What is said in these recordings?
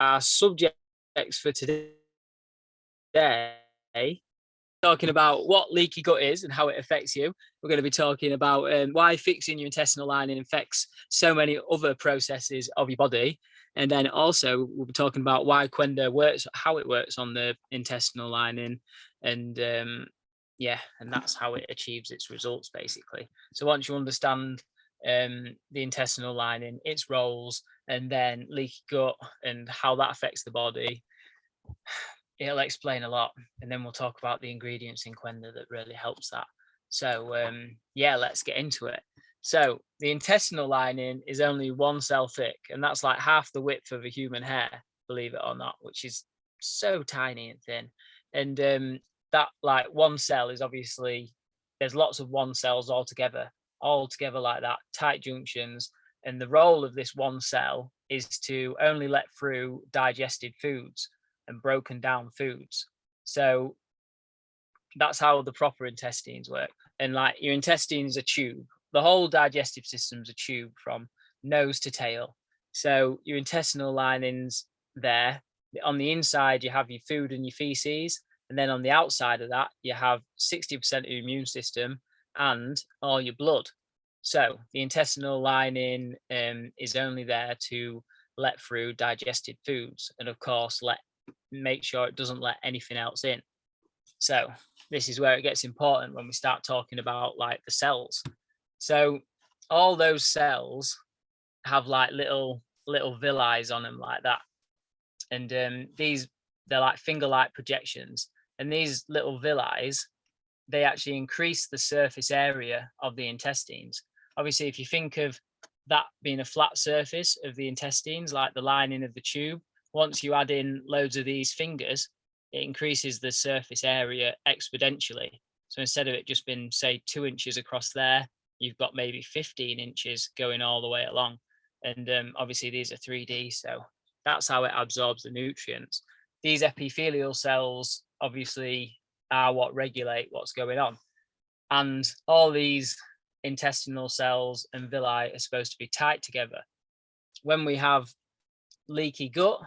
our subjects for today, talking about what leaky gut is and how it affects you. We're going to be talking about why fixing your intestinal lining affects so many other processes of your body. And then also we'll be talking about why Qenda works, how it works on the intestinal lining, and and that's how it achieves its results basically. So once you understand the intestinal lining, its roles, and then leaky gut and how that affects the body, it'll explain a lot. And then we'll talk about the ingredients in Qenda that really helps that. So let's get into it. So the intestinal lining is only one cell thick, and that's like half the width of a human hair, believe it or not, which is so tiny and thin. And that like one cell is obviously, there's lots of one cells all together like that, tight junctions. And the role of this one cell is to only let through digested foods and broken down foods. So that's how the proper intestines work. And like your intestines are tube. The whole digestive system's a tube from nose to tail. So your intestinal linings there, on the inside you have your food and your feces, and then on the outside of that you have 60% of your immune system and all your blood. So the intestinal lining is only there to let through digested foods, and of course make sure it doesn't let anything else in. So this is where it gets important when we start talking about like the cells. So all those cells have like little villi on them like that, and they're like finger-like projections. And these little villi, they actually increase the surface area of the intestines. Obviously, if you think of that being a flat surface of the intestines, like the lining of the tube, once you add in loads of these fingers, it increases the surface area exponentially. So instead of it just being, say, 2 inches across there, you've got maybe 15 inches going all the way along. And obviously these are 3D, so that's how it absorbs the nutrients. These epithelial cells obviously are what regulate what's going on. And all these intestinal cells and villi are supposed to be tight together. When we have leaky gut,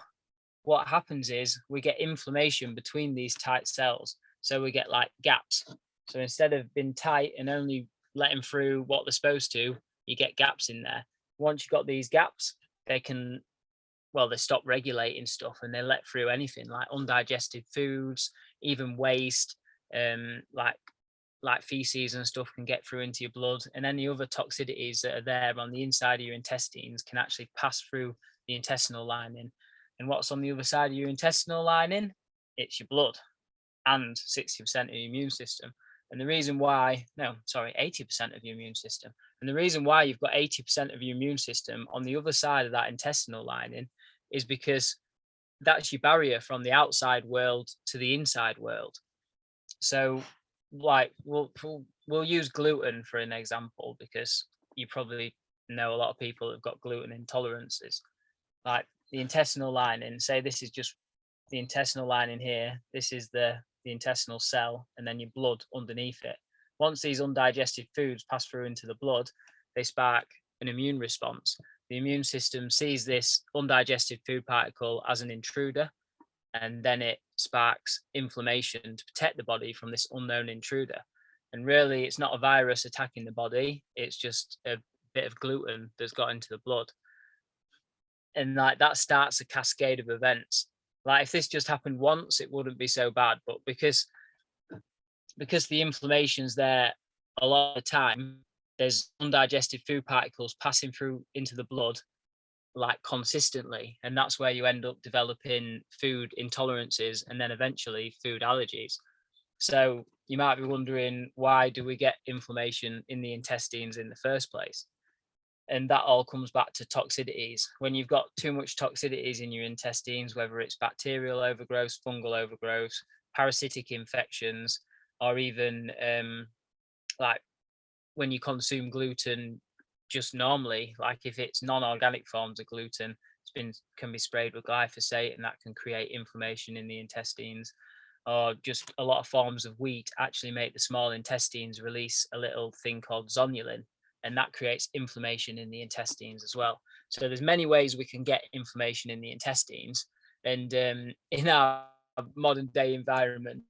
what happens is we get inflammation between these tight cells. So we get like gaps. So instead of being tight and only letting through what they're supposed to, you get gaps in there. Once you've got these gaps, they stop regulating stuff and they let through anything like undigested foods, even waste, like feces and stuff can get through into your blood, and any other toxicities that are there on the inside of your intestines can actually pass through the intestinal lining. And what's on the other side of your intestinal lining? It's your blood and 60% of your immune system. And the reason why, 80% of your immune system. And the reason why you've got 80% of your immune system on the other side of that intestinal lining is because that's your barrier from the outside world to the inside world. So like we'll use gluten for an example, because you probably know a lot of people have got gluten intolerances. Like the intestinal lining, say this is just the intestinal lining here, this is the intestinal cell, and then your blood underneath it. Once these undigested foods pass through into the blood, they spark an immune response. The immune system sees this undigested food particle as an intruder, and then it sparks inflammation to protect the body from this unknown intruder. And really, it's not a virus attacking the body, it's just a bit of gluten that's got into the blood. And like that starts a cascade of events. Like if this just happened once, it wouldn't be so bad, but because the inflammation's there a lot of the time, there's undigested food particles passing through into the blood like consistently, and that's where you end up developing food intolerances and then eventually food allergies. So you might be wondering, why do we get inflammation in the intestines in the first place? And that all comes back to toxicities. When you've got too much toxicities in your intestines, whether it's bacterial overgrowth, fungal overgrowth, parasitic infections, or even like when you consume gluten just normally, like if it's non-organic forms of gluten, can be sprayed with glyphosate, and that can create inflammation in the intestines. Or just a lot of forms of wheat actually make the small intestines release a little thing called zonulin, and that creates inflammation in the intestines as well. So there's many ways we can get inflammation in the intestines. And in our modern day environment,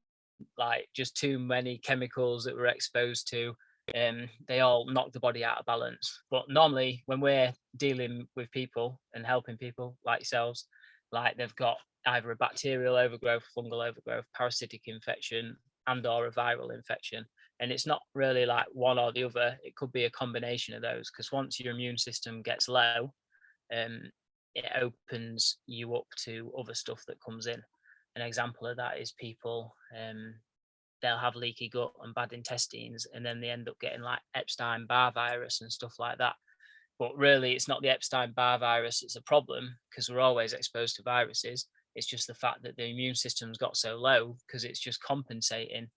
like just too many chemicals that we're exposed to, they all knock the body out of balance. But normally when we're dealing with people and helping people like yourselves, like they've got either a bacterial overgrowth, fungal overgrowth, parasitic infection, and or a viral infection. And it's not really like one or the other. It could be a combination of those, because once your immune system gets low, um, it opens you up to other stuff that comes in. An example of that is people, they'll have leaky gut and bad intestines, and then they end up getting like Epstein-Barr virus and stuff like that. But really, it's not the Epstein-Barr virus that's a problem, because we're always exposed to viruses. It's just the fact that the immune system's got so low because it's just compensating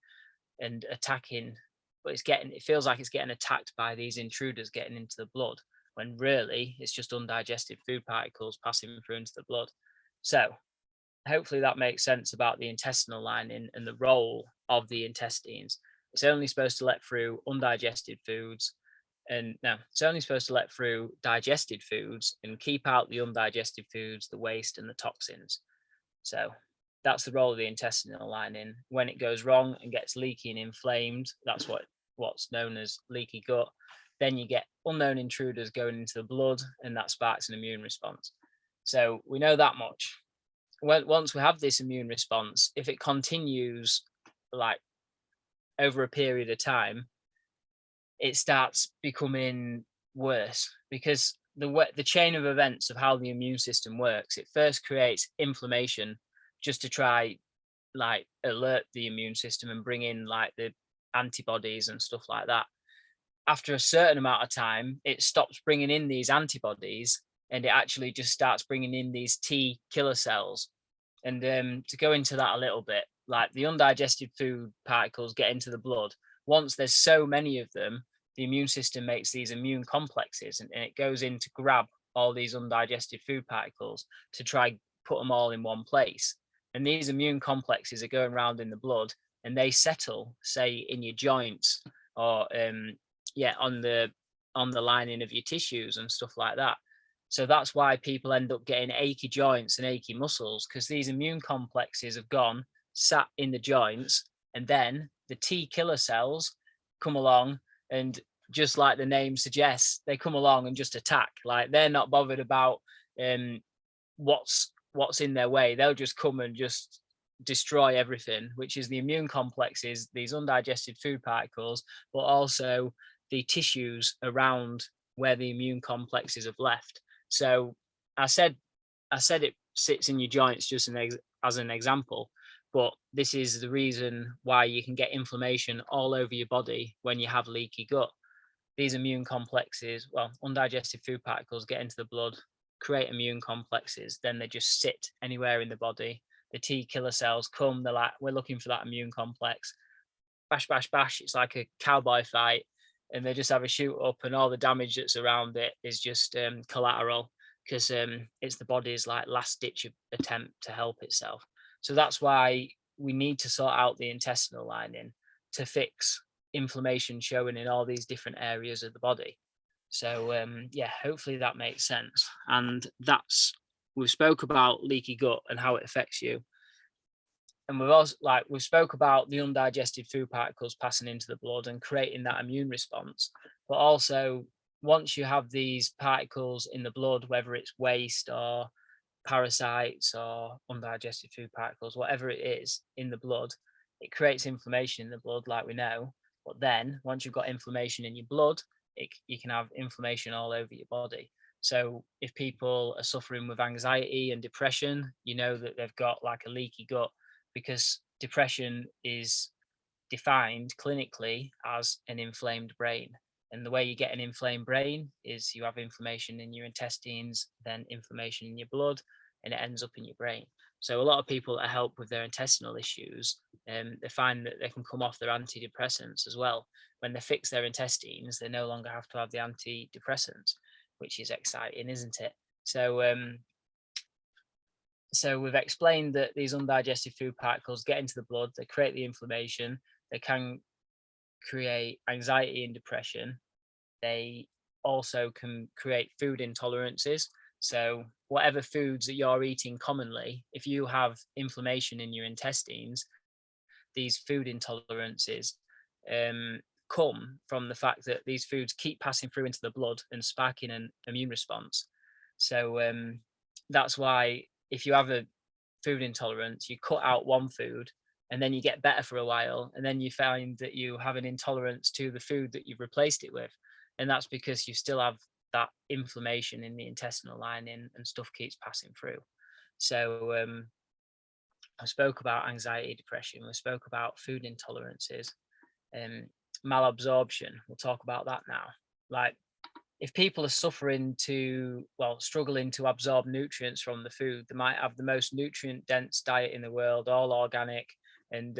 and attacking, but it feels like it's getting attacked by these intruders getting into the blood, when really it's just undigested food particles passing through into the blood. So hopefully that makes sense about the intestinal lining and the role of the intestines. It's only supposed to let through undigested foods, and no, it's only supposed to let through digested foods and keep out the undigested foods, the waste and the toxins. So that's the role of the intestinal lining. When it goes wrong and gets leaky and inflamed, that's what's known as leaky gut. Then you get unknown intruders going into the blood, and that sparks an immune response. So we know that much. Once we have this immune response, if it continues like over a period of time, it starts becoming worse, because the chain of events of how the immune system works, it first creates inflammation just to try like alert the immune system and bring in like the antibodies and stuff like that. After a certain amount of time, it stops bringing in these antibodies, and it actually just starts bringing in these T killer cells. And to go into that a little bit, like the undigested food particles get into the blood. Once there's so many of them, the immune system makes these immune complexes, and it goes in to grab all these undigested food particles to try put them all in one place. And these immune complexes are going around in the blood, and they settle, say, in your joints, or on the lining of your tissues and stuff like that. So that's why people end up getting achy joints and achy muscles, because these immune complexes have gone, sat in the joints, and then the T killer cells come along, and just like the name suggests, they come along and just attack. Like they're not bothered about what's in their way. They'll just come and just destroy everything, which is the immune complexes, these undigested food particles, but also the tissues around where the immune complexes have left. So I said it sits in your joints just as an example, but this is the reason why you can get inflammation all over your body when you have leaky gut. These immune complexes, undigested food particles get into the blood, create immune complexes, then they just sit anywhere in the body. The T killer cells come, they're like, we're looking for that immune complex. Bash, bash, bash. It's like a cowboy fight, and they just have a shoot up, and all the damage that's around it is just collateral, because it's the body's like last ditch attempt to help itself. So that's why we need to sort out the intestinal lining to fix inflammation showing in all these different areas of the body. So hopefully that makes sense. And we've spoke about leaky gut and how it affects you. And we've spoke about the undigested food particles passing into the blood and creating that immune response. But also, once you have these particles in the blood, whether it's waste or parasites or undigested food particles, whatever it is in the blood, it creates inflammation in the blood, like we know. But then once you've got inflammation in your blood, you can have inflammation all over your body. So if people are suffering with anxiety and depression, you know that they've got like a leaky gut, because depression is defined clinically as an inflamed brain. And the way you get an inflamed brain is you have inflammation in your intestines, then inflammation in your blood, and it ends up in your brain. So a lot of people that help with their intestinal issues, they find that they can come off their antidepressants as well. When they fix their intestines, they no longer have to have the antidepressants, which is exciting, isn't it? So we've explained that these undigested food particles get into the blood, they create the inflammation, they can create anxiety and depression. They also can create food intolerances. So whatever foods that you're eating commonly, if you have inflammation in your intestines, these food intolerances come from the fact that these foods keep passing through into the blood and sparking an immune response. So that's why if you have a food intolerance, you cut out one food and then you get better for a while, and then you find that you have an intolerance to the food that you've replaced it with, and that's because you still have that inflammation in the intestinal lining and stuff keeps passing through. So I spoke about anxiety, depression, we spoke about food intolerances, malabsorption. We'll talk about that now. Like, if people are struggling to absorb nutrients from the food, they might have the most nutrient dense diet in the world, all organic, and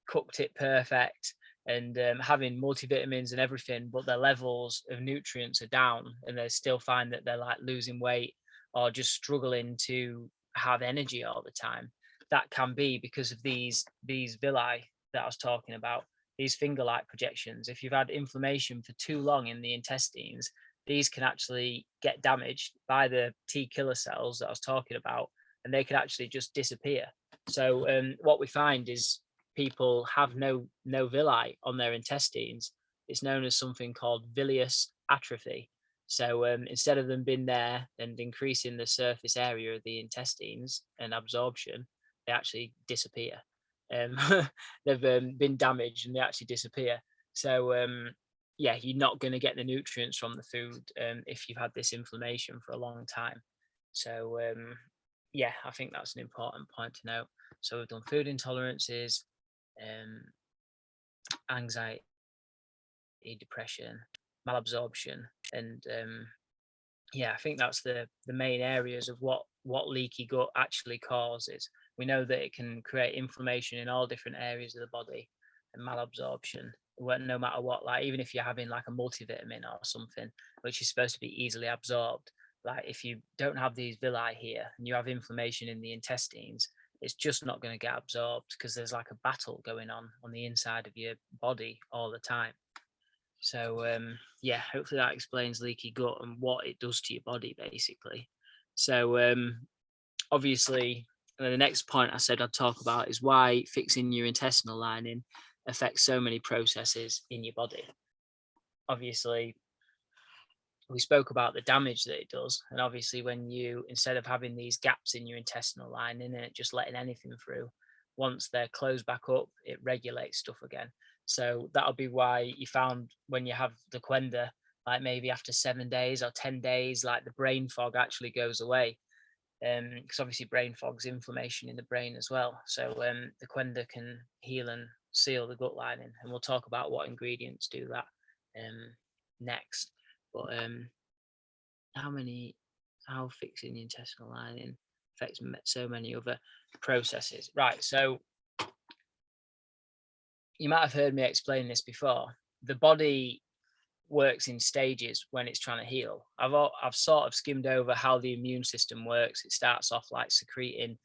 cooked it perfect, and having multivitamins and everything, but their levels of nutrients are down, and they still find that they're like losing weight or just struggling to have energy all the time. That can be because of these villi that I was talking about, these finger-like projections. If you've had inflammation for too long in the intestines, these can actually get damaged by the T killer cells that I was talking about, and they can actually just disappear. So what we find is people have no villi on their intestines. It's known as something called bilious atrophy. So instead of them being there and increasing the surface area of the intestines and absorption, they actually disappear. They've been damaged and they actually disappear. So yeah, you're not going to get the nutrients from the food if you've had this inflammation for a long time. So yeah, I think that's an important point to note. So we've done food intolerances, anxiety, depression, malabsorption, and yeah, I think that's the main areas of what leaky gut actually causes. We know that it can create inflammation in all different areas of the body, and malabsorption, no matter what, like even if you're having like a multivitamin or something, which is supposed to be easily absorbed, like if you don't have these villi here and you have inflammation in the intestines, it's just not going to get absorbed because there's like a battle going on the inside of your body all the time. So yeah, hopefully that explains leaky gut and what it does to your body, basically. So obviously, the next point I said I'd talk about is why fixing your intestinal lining affects so many processes in your body. Obviously, we spoke about the damage that it does, and obviously when you, instead of having these gaps in your intestinal lining and it just letting anything through, once they're closed back up, it regulates stuff again. So that'll be why you found when you have the Qenda, like maybe after 7 days or 10 days, like the brain fog actually goes away, because obviously brain fog's inflammation in the brain as well. So the Qenda can heal and seal the gut lining, and we'll talk about what ingredients do that next. But how fixing the intestinal lining affects so many other processes. Right, so you might have heard me explain this before. The body works in stages when it's trying to heal. I've sort of skimmed over how the immune system works. It starts off like secreting,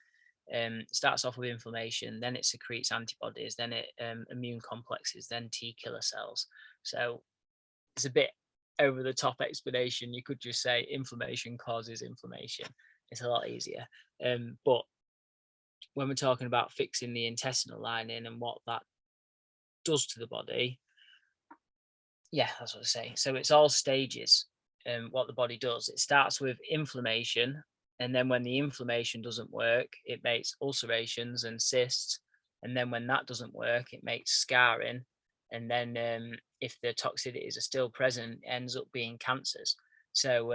starts off with inflammation, then it secretes antibodies, then it immune complexes, then T killer cells. So it's a bit over the top explanation. You could just say inflammation causes inflammation. It's a lot easier. But when we're talking about fixing the intestinal lining and what that does to the body, yeah, that's what I say. So it's all stages. What the body does, it starts with inflammation, and then when the inflammation doesn't work, it makes ulcerations and cysts, and then when that doesn't work, it makes scarring, and then if the toxicities are still present, it ends up being cancers. So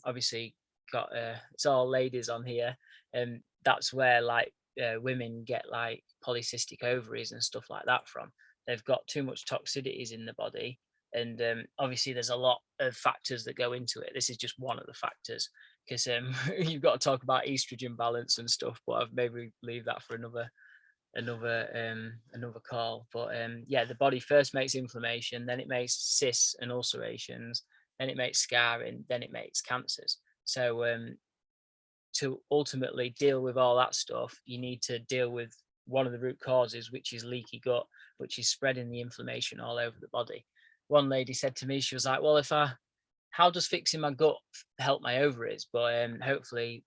obviously got it's all ladies on here, and that's where like women get like polycystic ovaries and stuff like that from. They've got too much toxicities in the body, and obviously there's a lot of factors that go into it. This is just one of the factors, because you've got to talk about estrogen balance and stuff, but I've maybe leave that for another call. But yeah, the body first makes inflammation, then it makes cysts and ulcerations, then it makes scarring, then it makes cancers. So to ultimately deal with all that stuff, you need to deal with one of the root causes, which is leaky gut, which is spreading the inflammation all over the body. One lady said to me, she was like, well, if I how does fixing my gut help my ovaries? But hopefully,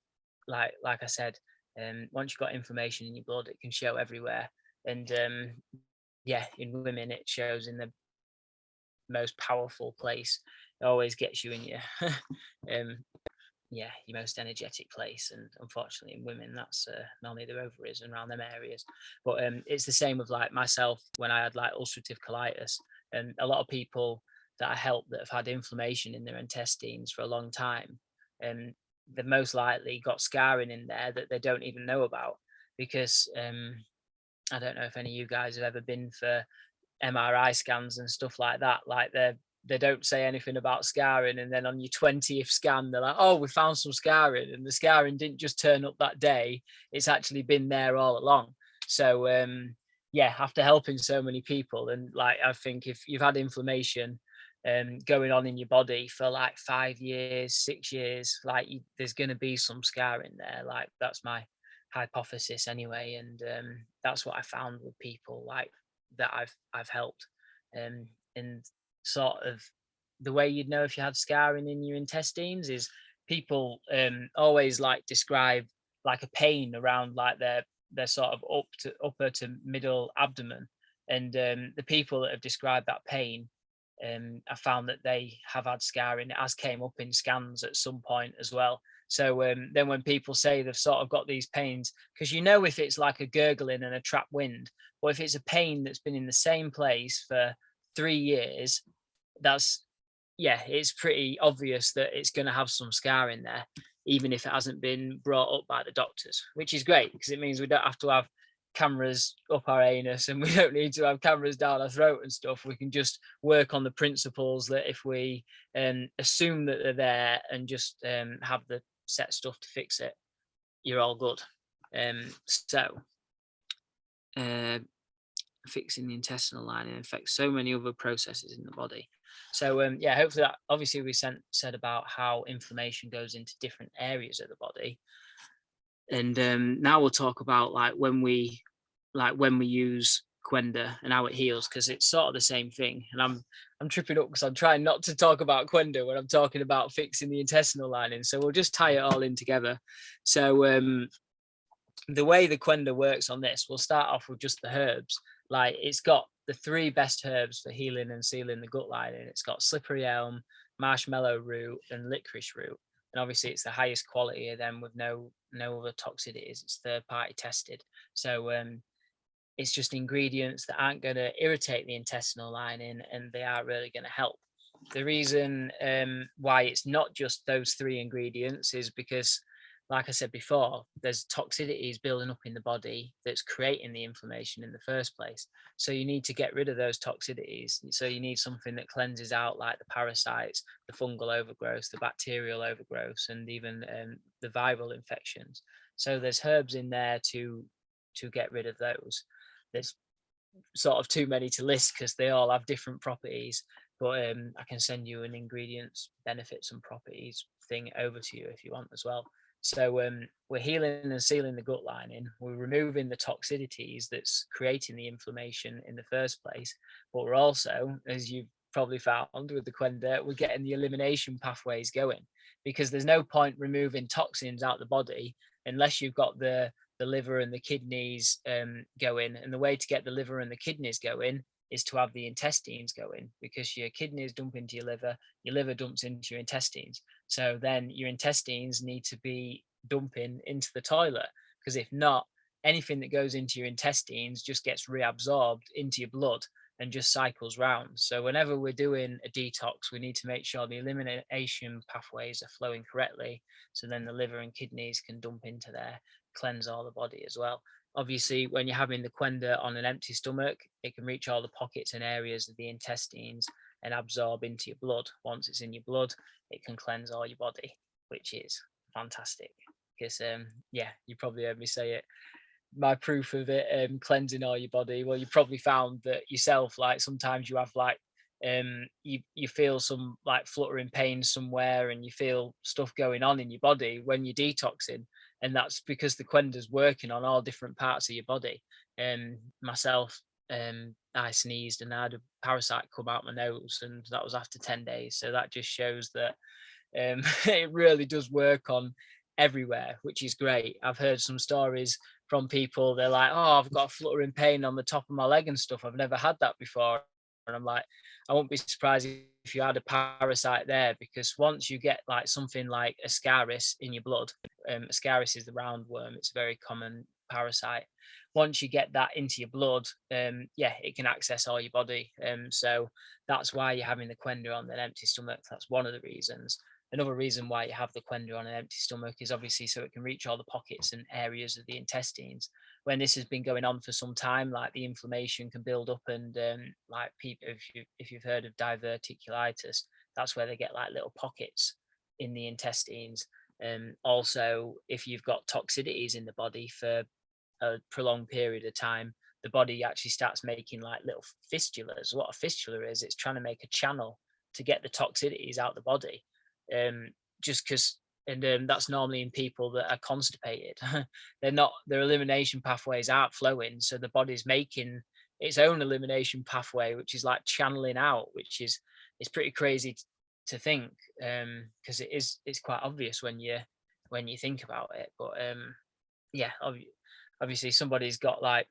like I said, once you've got inflammation in your blood, it can show everywhere. And yeah, in women, it shows in the most powerful place. It always gets you in your um, yeah, your most energetic place. And unfortunately, in women, that's normally their ovaries and around them areas. But it's the same with like myself when I had like ulcerative colitis. And a lot of people that I help that have had inflammation in their intestines for a long time, and they've most likely got scarring in there that they don't even know about. Because I don't know if any of you guys have ever been for MRI scans and stuff like that. Like they don't say anything about scarring, and then on your 20th scan, they're like, "Oh, we found some scarring," and the scarring didn't just turn up that day; it's actually been there all along. So yeah, after helping so many people, and like I think if you've had inflammation going on in your body for like 5 years, 6 years, like there's going to be some scarring there. Like that's my hypothesis anyway, and that's what I found with people like that I've helped. And sort of the way you'd know if you had scarring in your intestines is people always like describe like a pain around like their sort of upper to middle abdomen. And the people that have described that pain, I found that they have had scarring. It has came up in scans at some point as well. So then when people say they've sort of got these pains, because you know if it's like a gurgling and a trap wind, or if it's a pain that's been in the same place for 3 years, that's, yeah, it's pretty obvious that it's going to have some scar in there, even if it hasn't been brought up by the doctors, which is great because it means we don't have to have cameras up our anus and we don't need to have cameras down our throat and stuff. We can just work on the principles that if we assume that they're there and just have the set stuff to fix it, you're all good. So fixing the intestinal lining affects so many other processes in the body. So yeah, hopefully that, obviously we said about how inflammation goes into different areas of the body. And now we'll talk about like when we use Qenda and how it heals, because it's sort of the same thing. And I'm tripping up because I'm trying not to talk about Qenda when I'm talking about fixing the intestinal lining. So we'll just tie it all in together. So the way the Qenda works on this, we'll start off with just the herbs. Like it's got the 3 best herbs for healing and sealing the gut lining. It's got slippery elm, marshmallow root, and licorice root. And obviously it's the highest quality of them with no other toxicities. It's third party tested. So it's just ingredients that aren't going to irritate the intestinal lining, and they are really going to help. The reason why it's not just those 3 ingredients is because, like I said before, there's toxicities building up in the body that's creating the inflammation in the first place. So you need to get rid of those toxicities. So you need something that cleanses out like the parasites, the fungal overgrowth, the bacterial overgrowth, and even the viral infections. So there's herbs in there to get rid of those. There's sort of too many to list because they all have different properties, but I can send you an ingredients, benefits and properties thing over to you if you want as well. So we're healing and sealing the gut lining. We're removing the toxicities that's creating the inflammation in the first place. But we're also, as you've probably found with the Qenda, we're getting the elimination pathways going, because there's no point removing toxins out the body unless you've got the liver and the kidneys going. And the way to get the liver and the kidneys going is to have the intestines going, because your kidneys dump into your liver dumps into your intestines. So then your intestines need to be dumping into the toilet, because if not, anything that goes into your intestines just gets reabsorbed into your blood and just cycles round. So whenever we're doing a detox, we need to make sure the elimination pathways are flowing correctly, so then the liver and kidneys can dump into there, cleanse all the body as well. Obviously, when you're having the Qenda on an empty stomach, it can reach all the pockets and areas of the intestines and absorb into your blood. Once it's in your blood, it can cleanse all your body, which is fantastic. Because yeah, you probably heard me say it. My proof of it cleansing all your body. Well, you probably found that yourself. Like sometimes you have like you feel some like fluttering pain somewhere, and you feel stuff going on in your body when you're detoxing, and that's because the Qenda's working on all different parts of your body. And myself, I sneezed and I had a parasite come out my nose, and that was after 10 days. So that just shows that it really does work on everywhere, which is great. I've heard some stories from people, they're like, oh, I've got a fluttering pain on the top of my leg and stuff. I've never had that before. And I'm like, I won't be surprised if you had a parasite there, because once you get like something like Ascaris in your blood, Ascaris is the roundworm, it's a very common parasite. Once you get that into your blood, yeah, it can access all your body. So that's why you're having the Qenda on an empty stomach. That's one of the reasons. Another reason why you have the Qenda on an empty stomach is obviously so it can reach all the pockets and areas of the intestines. When this has been going on for some time, like the inflammation can build up, and like people, if you've heard of diverticulitis, that's where they get like little pockets in the intestines. Also, if you've got toxicities in the body for a prolonged period of time, the body actually starts making like little fistulas. What a fistula is, it's trying to make a channel to get the toxicities out of the body. Just because, and that's normally in people that are constipated. Their elimination pathways aren't flowing, so the body's making its own elimination pathway, which is like channeling out, which is, it's pretty crazy to think, because it's quite obvious when you think about it. But yeah, obviously somebody's got, like,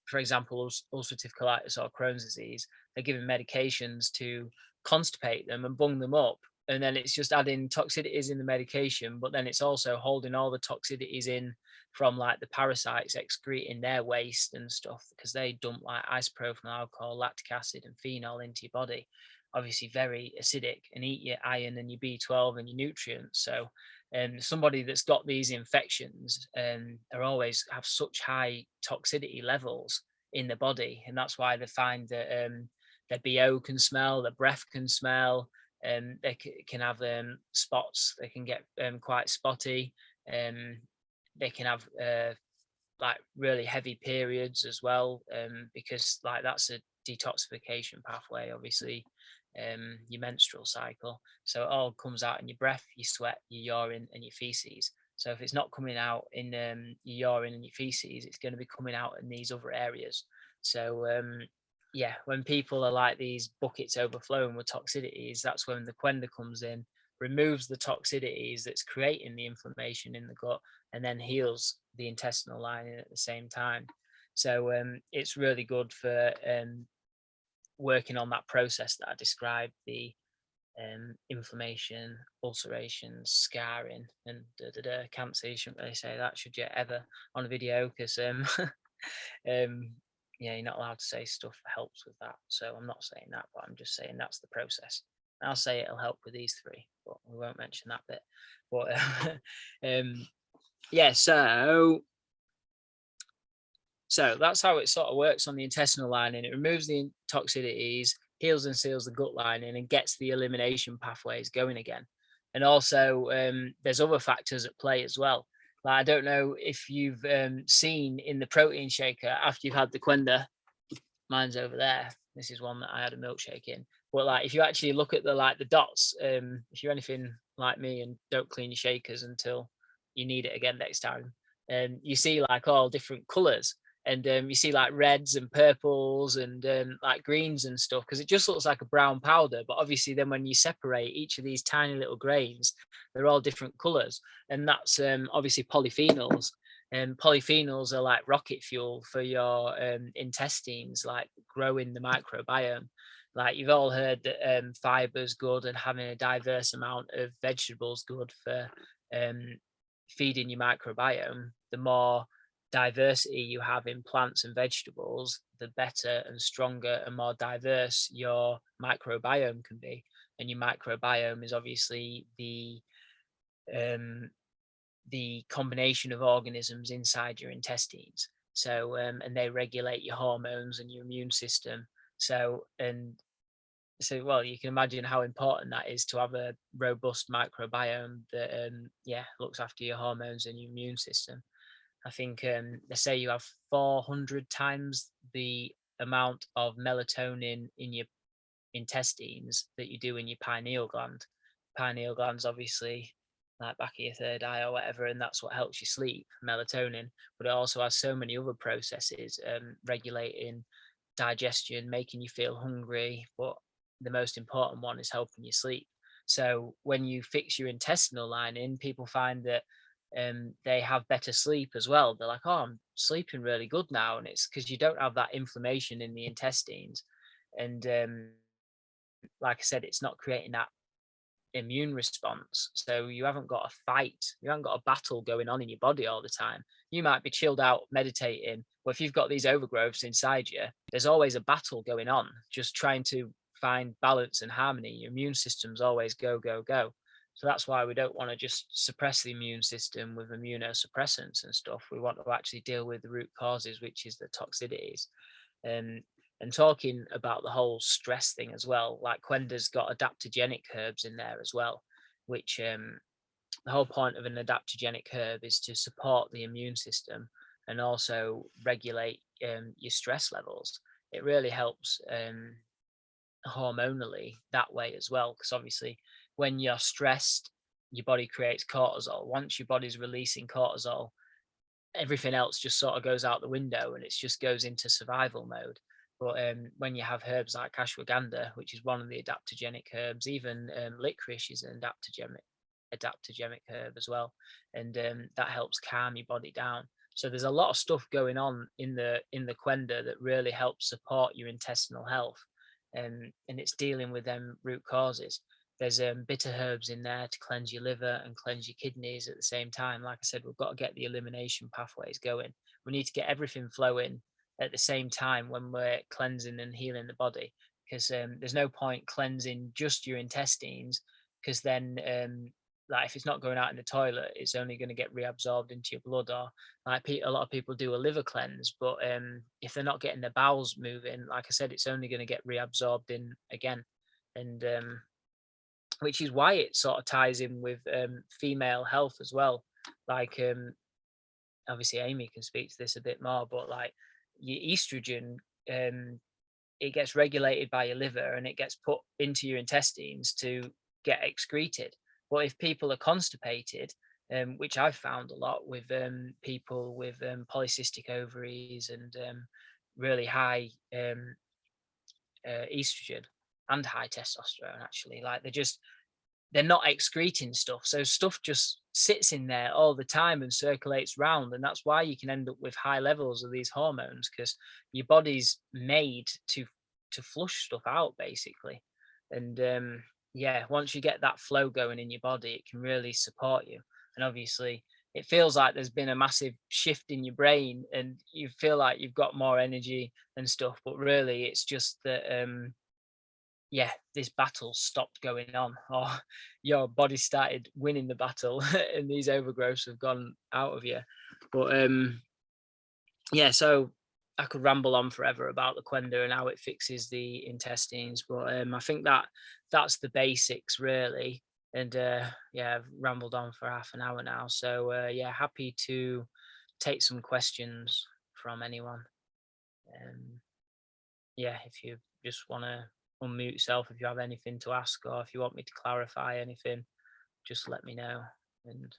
for example, ulcerative colitis or Crohn's disease, they're given medications to constipate them and bung them up, and then it's just adding toxicities in the medication, but then it's also holding all the toxicities in from like the parasites excreting their waste and stuff, because they dump like isopropyl alcohol, lactic acid and phenol into your body, obviously very acidic, and eat your iron and your B12 and your nutrients. So somebody that's got these infections are always have such high toxicity levels in the body, and that's why they find that their BO can smell, their breath can smell, they can have spots, they can get quite spotty, they can have like really heavy periods as well, because like that's a detoxification pathway, obviously, your menstrual cycle. So it all comes out in your breath, your sweat, your urine and your feces. So if it's not coming out in your urine and your feces, it's going to be coming out in these other areas. So yeah, when people are like these buckets overflowing with toxicities, that's when the Qenda comes in, removes the toxicities that's creating the inflammation in the gut, and then heals the intestinal lining at the same time. So it's really good for working on that process that I described, the inflammation, ulceration, scarring, and cancer. You shouldn't really say that, should you, ever on a video, because yeah, you're not allowed to say stuff helps with that. So I'm not saying that, but I'm just saying that's the process. I'll say it'll help with these three, but we won't mention that bit. But yeah, so that's how it sort of works on the intestinal lining. It removes the toxicities, heals and seals the gut lining, and gets the elimination pathways going again. And also, there's other factors at play as well. Like, I don't know if you've seen in the protein shaker after you've had the Qenda. Mine's over there. This is one that I had a milkshake in. But like, if you actually look at the dots, if you're anything like me and don't clean your shakers until you need it again next time, you see like all different colours. And you see like reds and purples and like greens and stuff, because it just looks like a brown powder. But obviously then when you separate each of these tiny little grains, they're all different colours. And that's obviously polyphenols. And polyphenols are like rocket fuel for your intestines, like growing the microbiome. Like, you've all heard that fiber's good, and having a diverse amount of vegetables good for feeding your microbiome. The more diversity you have in plants and vegetables, the better and stronger and more diverse your microbiome can be. And your microbiome is obviously the combination of organisms inside your intestines. So and they regulate your hormones and your immune system. So well, you can imagine how important that is, to have a robust microbiome that yeah, looks after your hormones and your immune system. I think they say you have 400 times the amount of melatonin in your intestines that you do in your pineal gland. Pineal gland's obviously like back of your third eye or whatever, and that's what helps you sleep, melatonin. But it also has so many other processes regulating digestion, making you feel hungry, but the most important one is helping you sleep. So when you fix your intestinal lining, people find that they have better sleep as well. They're like, oh, I'm sleeping really good now. And it's because you don't have that inflammation in the intestines. And like I said, it's not creating that immune response. So you haven't got a fight, you haven't got a battle going on in your body all the time. You might be chilled out meditating, but if you've got these overgrowths inside you, there's always a battle going on, just trying to find balance and harmony. Your immune system's always go, go, go. So that's why we don't want to just suppress the immune system with immunosuppressants and stuff. We want to actually deal with the root causes, which is the toxicities. And talking about the whole stress thing as well, like Qenda's got adaptogenic herbs in there as well, which the whole point of an adaptogenic herb is to support the immune system and also regulate your stress levels. It really helps hormonally that way as well, because obviously when you're stressed, your body creates cortisol. Once your body's releasing cortisol, everything else just sort of goes out the window and it just goes into survival mode. But when you have herbs like ashwagandha, which is one of the adaptogenic herbs, even licorice is an adaptogenic herb as well, and that helps calm your body down. So there's a lot of stuff going on in the Qenda that really helps support your intestinal health, and it's dealing with them root causes. There's bitter herbs in there to cleanse your liver and cleanse your kidneys at the same time. Like I said, we've got to get the elimination pathways going. We need to get everything flowing at the same time when we're cleansing and healing the body, because there's no point cleansing just your intestines, because then like if it's not going out in the toilet, it's only going to get reabsorbed into your blood. Or like a lot of people do a liver cleanse, but if they're not getting their bowels moving, like I said, it's only going to get reabsorbed in again. And which is why it sort of ties in with female health as well. Like obviously Amy can speak to this a bit more, but like your estrogen, it gets regulated by your liver and it gets put into your intestines to get excreted. But if people are constipated, which I've found a lot with people with polycystic ovaries and really high estrogen and high testosterone, actually, like they're not excreting stuff, so stuff just sits in there all the time and circulates round, and that's why you can end up with high levels of these hormones, because your body's made to flush stuff out basically. And yeah, once you get that flow going in your body, it can really support you. And obviously it feels like there's been a massive shift in your brain and you feel like you've got more energy and stuff, but really it's just that yeah, this battle stopped going on, or your body started winning the battle and these overgrowths have gone out of you. But yeah, so I could ramble on forever about the Qenda and how it fixes the intestines, but I think that's the basics really. And yeah, I've rambled on for half an hour now, so yeah, happy to take some questions from anyone. Yeah, if you just want to unmute yourself if you have anything to ask, or if you want me to clarify anything, just let me know and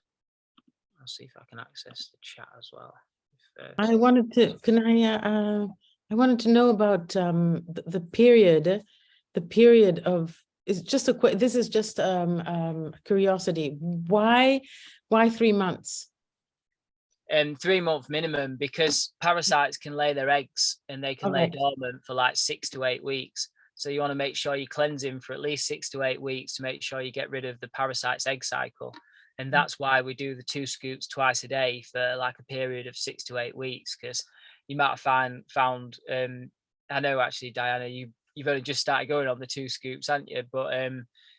I'll see if I can access the chat as well. I wanted to know about the period of, is just this is just curiosity. Why 3 months? 3 month minimum, because parasites can lay their eggs and they can lay dormant for like 6 to 8 weeks. So you want to make sure you cleanse him for at least 6 to 8 weeks to make sure you get rid of the parasite's egg cycle. And that's why we do the 2 scoops twice a day for like a period of 6 to 8 weeks, because you might have found I know actually, Diana, you've only just started going on the 2 scoops, haven't you? But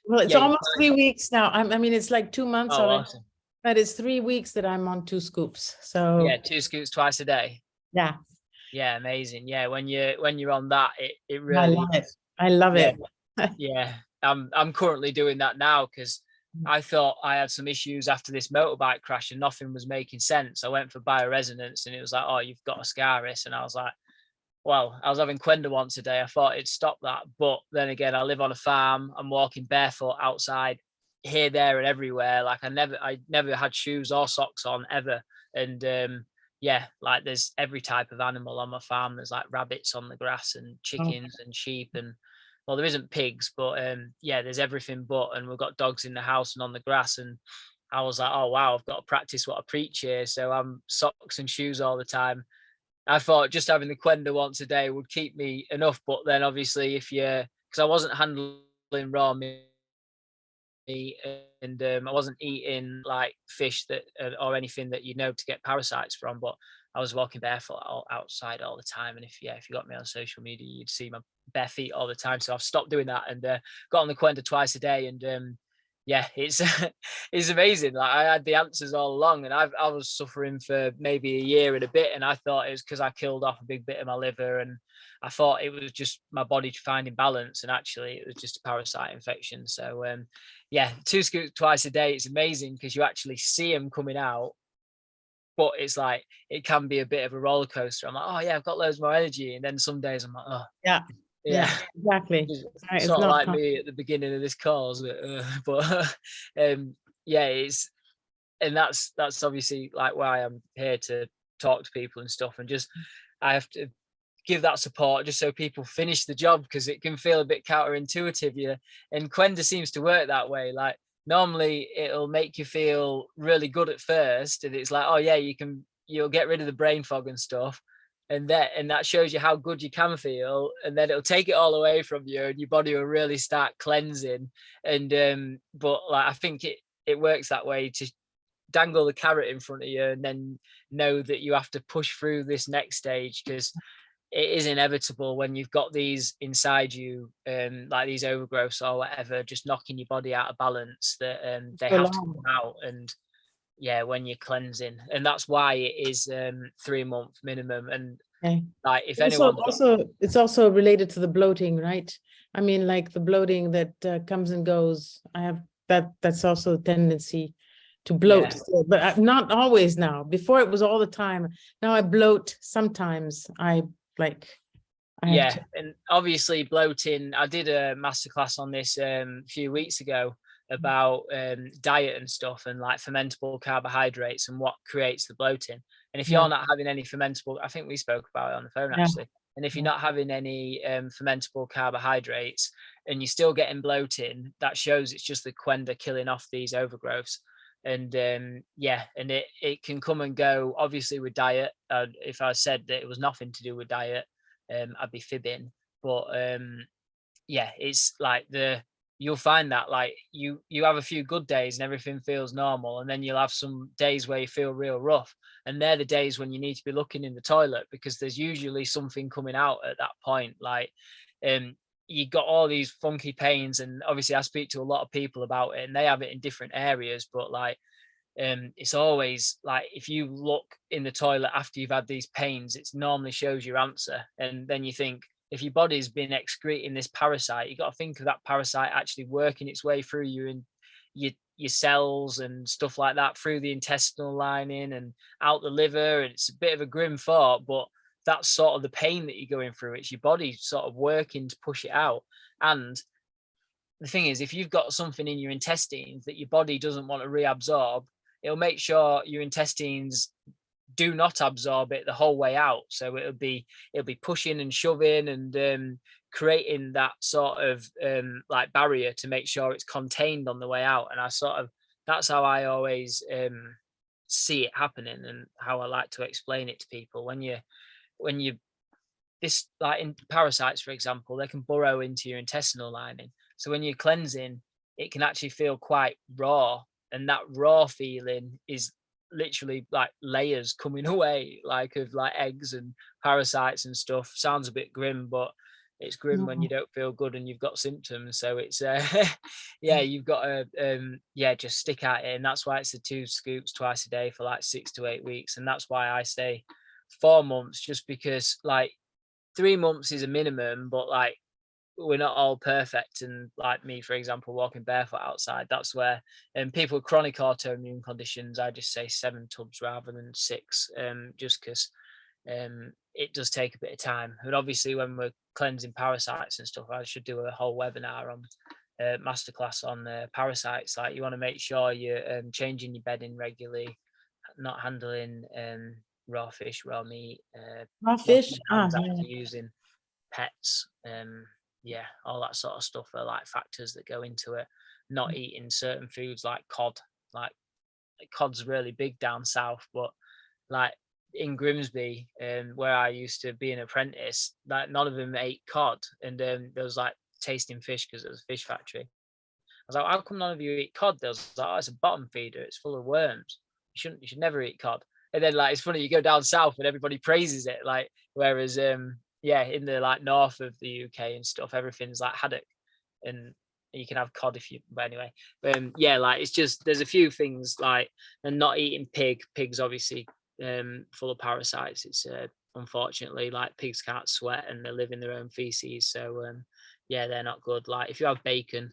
well, it's almost 3 weeks now. I mean, it's like 2 months already. Awesome. But it's 3 weeks that I'm on 2 scoops. So yeah, 2 scoops twice a day. Yeah, amazing. Yeah, when you're on that, it really, I love it. Yeah, I'm currently doing that now, because I thought I had some issues after this motorbike crash and nothing was making sense. I went for bioresonance and it was like, oh, you've got a scaris. And I was like, well, I was having Qenda once a day. I thought it'd stop that. But then again, I live on a farm. I'm walking barefoot outside here, there and everywhere. Like I never had shoes or socks on ever. And yeah, like there's every type of animal on my farm. There's like rabbits on the grass and Oh, chickens and sheep and, well, there isn't pigs, but yeah, there's everything but, and we've got dogs in the house and on the grass. And I was like, oh wow, I've got to practice what I preach here. So I'm socks and shoes all the time. I thought just having the Qenda once a day would keep me enough, but then obviously if you, because I wasn't handling raw meat, and I wasn't eating like fish that or anything that you know to get parasites from, but I was walking barefoot outside all the time. And if you got me on social media, you'd see my bare feet all the time. So I've stopped doing that and got on the Qenda twice a day. And yeah, it's it's amazing. Like I had the answers all along, and I was suffering for maybe a year and a bit, and I thought it was because I killed off a big bit of my liver, and I thought it was just my body finding balance, and actually it was just a parasite infection. So yeah, 2 scoops twice a day. It's amazing because you actually see them coming out, but it's like it can be a bit of a roller coaster. I'm like, oh yeah, I've got loads more energy, and then some days I'm like, oh yeah, yeah, exactly. Right, it's sort of not like me at the beginning of this call, but yeah, it's, and that's obviously like why I'm here to talk to people and stuff, and just I have to give that support just so people finish the job, because it can feel a bit counterintuitive. Yeah, and Qenda seems to work that way. Like normally it'll make you feel really good at first, and it's like, oh yeah, you'll get rid of the brain fog and stuff, and that shows you how good you can feel, and then it'll take it all away from you, and your body will really start cleansing. And but like I think it works that way to dangle the carrot in front of you and then know that you have to push through this next stage, because it is inevitable when you've got these inside you, like these overgrowths or whatever, just knocking your body out of balance, that they so have to long. come out. And yeah, when you're cleansing, and that's why it is 3-month minimum. And Okay. like if Also, anyone, it's also related to the bloating, right? I mean, like the bloating that comes and goes. I have that's also a tendency to bloat, yeah, still, but not always now. Before it was all the time. Now I bloat sometimes. I like, I have yeah, to. and obviously bloating, I did a masterclass on this a few weeks ago about diet and stuff, and like fermentable carbohydrates and what creates the bloating. And if Yeah, you're not having any fermentable, I think we spoke about it on the phone yeah, actually, and if you're yeah. not having any fermentable carbohydrates and you're still getting bloating, that shows it's just the Qenda killing off these overgrowths. And yeah, and it can come and go obviously with diet. If I said that it was nothing to do with diet, I'd be fibbing. But yeah, it's like you'll find that like you have a few good days and everything feels normal, and then you'll have some days where you feel real rough, and they're the days when you need to be looking in the toilet, because there's usually something coming out at that point. Like you got all these funky pains, and obviously I speak to a lot of people about it and they have it in different areas, but like it's always like if you look in the toilet after you've had these pains, it normally shows your answer. And then you think, if your body's been excreting this parasite, you got to think of that parasite actually working its way through you and your cells and stuff like that, through the intestinal lining and out the liver. And it's a bit of a grim thought, but that's sort of the pain that you're going through. It's your body sort of working to push it out. And the thing is, if you've got something in your intestines that your body doesn't want to reabsorb, it'll make sure your intestines do not absorb it the whole way out. So it'll be pushing and shoving and creating that sort of like barrier to make sure it's contained on the way out. And that's how I always see it happening, and how I like to explain it to people. When you this, like in parasites, for example, they can burrow into your intestinal lining. So when you're cleansing, it can actually feel quite raw. And that raw feeling is literally like layers coming away, like of like eggs and parasites and stuff. Sounds a bit grim, but it's grim when you don't feel good and you've got symptoms. So it's yeah, you've got to yeah, just stick at it. And that's why it's the 2 scoops twice a day for like 6 to 8 weeks. And that's why I say 4 months, just because like 3 months is a minimum, but like we're not all perfect. And like me, for example, walking barefoot outside, that's where, and people with chronic autoimmune conditions, I just say 7 tubs rather than 6, just because it does take a bit of time. And obviously when we're cleansing parasites and stuff, I should do a whole webinar on masterclass on parasites. Like you want to make sure you're changing your bedding regularly, not handling raw fish, raw meat, Raw fish. sometimes Yeah. actually using pets, yeah, all that sort of stuff are like factors that go into it. Not eating certain foods like cod, like cod's really big down south, but like in Grimsby, where I used to be an apprentice, like none of them ate cod, and there was like tasting fish because it was a fish factory. I was like, how come none of you eat cod? They was like, oh, it's a bottom feeder, it's full of worms. You should never eat cod. And then like it's funny, you go down south and everybody praises it, like whereas yeah, in the like north of the UK and stuff, everything's like haddock, and you can have cod if you. But anyway, yeah, like it's just there's a few things like, and not eating pigs obviously full of parasites. It's unfortunately like pigs can't sweat and they live in their own feces, so yeah, they're not good. Like if you have bacon,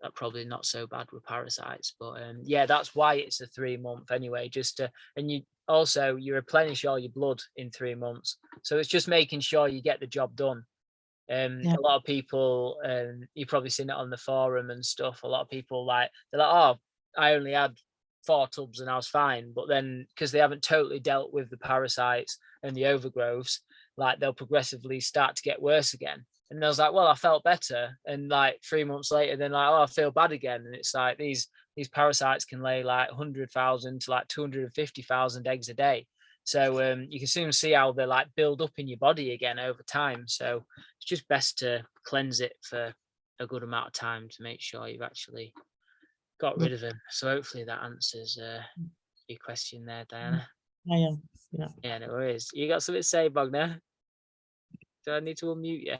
that probably not so bad with parasites, but yeah, that's why it's a 3 month anyway, just to, and you replenish all your blood in 3 months, so it's just making sure you get the job done. Yeah. A lot of people, you've probably seen it on the forum and stuff, a lot of people like, they're like, oh, I only had 4 tubs and I was fine, but then because they haven't totally dealt with the parasites and the overgrowths, like they'll progressively start to get worse again. And I was like, well, I felt better, and like 3 months later, then like, oh, I feel bad again. And it's like these parasites can lay like 100,000 to like 250,000 eggs a day. So you can soon see how they like build up in your body again over time. So it's just best to cleanse it for a good amount of time to make sure you've actually got rid of them. So hopefully that answers your question there, Diana. Yeah. Yeah, no worries. You got something to say, Bogner? Do I need to unmute you?